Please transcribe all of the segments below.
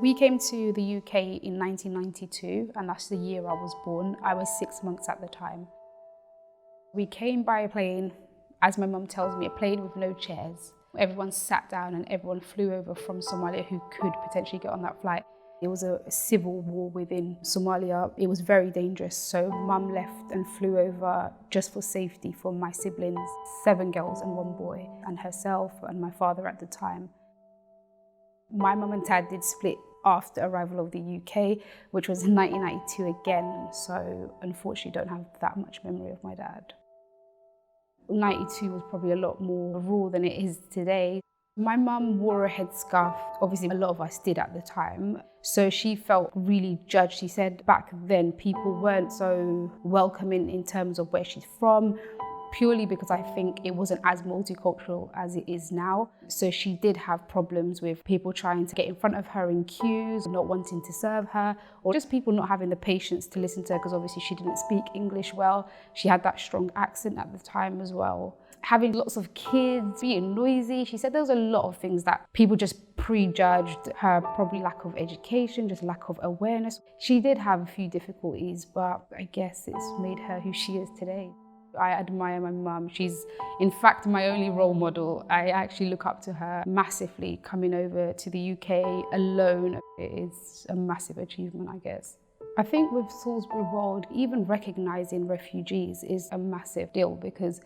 We came to the UK in 1992, and that's the year I was born. I was 6 months at the time. We came by a plane, as my mum tells me, a plane with no chairs. Everyone sat down and everyone flew over from Somalia who could potentially get on that flight. It was a civil war within Somalia. It was very dangerous, so mum left and flew over just for safety for my siblings, 7 girls and 1 boy, and herself and my father at the time. My mum and dad did split after arrival of the UK, which was in 1992 again, so unfortunately don't have that much memory of my dad. 92 was probably a lot more raw than it is today. My mum wore a headscarf, obviously a lot of us did at the time, so she felt really judged. She said back then people weren't so welcoming in terms of where she's from, purely because I think it wasn't as multicultural as it is now. So she did have problems with people trying to get in front of her in queues, not wanting to serve her, or just people not having the patience to listen to her because obviously she didn't speak English well. She had that strong accent at the time as well. Having lots of kids, being noisy. She said there was a lot of things that people just prejudged her, probably lack of education, just lack of awareness. She did have a few difficulties, but I guess it's made her who she is today. I admire my mum. She's in fact my only role model. I actually look up to her massively. Coming over to the UK alone is a massive achievement, I guess. I think with Salisbury World, even recognising refugees is a massive deal because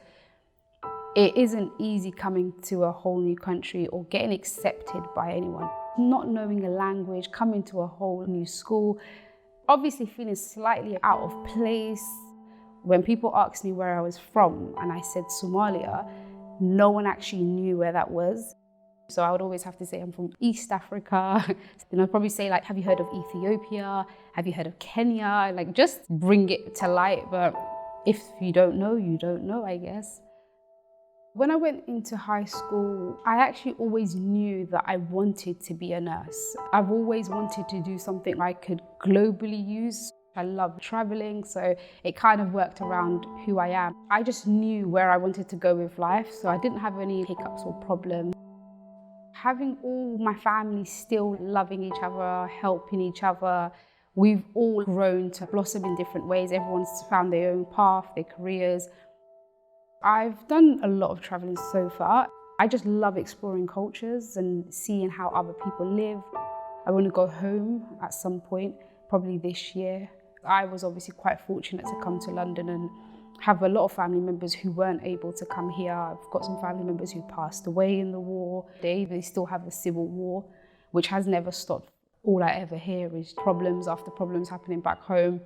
it isn't easy coming to a whole new country or getting accepted by anyone. Not knowing a language, coming to a whole new school, obviously feeling slightly out of place. When people asked me where I was from and I said Somalia, no one actually knew where that was. So I would always have to say I'm from East Africa. Then I'd probably say, like, have you heard of Ethiopia? Have you heard of Kenya? Like, just bring it to light. But if you don't know, you don't know, I guess. When I went into high school, I actually always knew that I wanted to be a nurse. I've always wanted to do something I could globally use. I love traveling, so it kind of worked around who I am. I just knew where I wanted to go with life, so I didn't have any hiccups or problems. Having all my family still loving each other, helping each other, we've all grown to blossom in different ways. Everyone's found their own path, their careers. I've done a lot of traveling so far. I just love exploring cultures and seeing how other people live. I want to go home at some point, probably this year. I was obviously quite fortunate to come to London and have a lot of family members who weren't able to come here. I've got some family members who passed away in the war. They still have the civil war, which has never stopped. All I ever hear is problems after problems happening back home.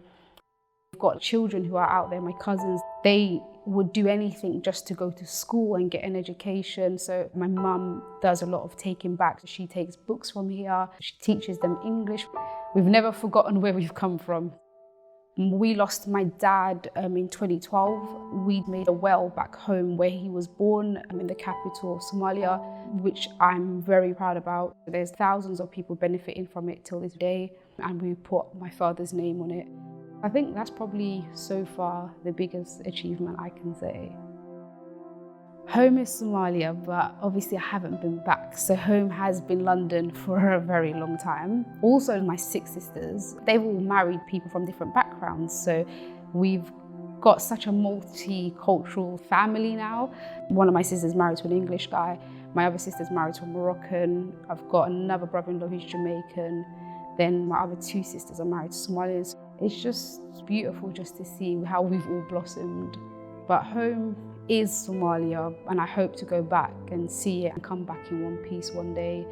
I've got children who are out there, my cousins. They would do anything just to go to school and get an education. So my mum does a lot of taking back. She takes books from here. She teaches them English. We've never forgotten where we've come from. We lost my dad in 2012. We made a well back home where he was born in the capital of Somalia, which I'm very proud about. There's thousands of people benefiting from it till this day, and we put my father's name on it. I think that's probably so far the biggest achievement I can say. Home is Somalia, but obviously I haven't been back. So home has been London for a very long time. Also my 6 sisters, they've all married people from different backgrounds. So we've got such a multicultural family now. One of my sisters married to an English guy. My other sister's married to a Moroccan. I've got another brother-in-law who's Jamaican. Then my other 2 sisters are married to Somalians. It's just beautiful just to see how we've all blossomed. But home is Somalia, and I hope to go back and see it and come back in one piece one day.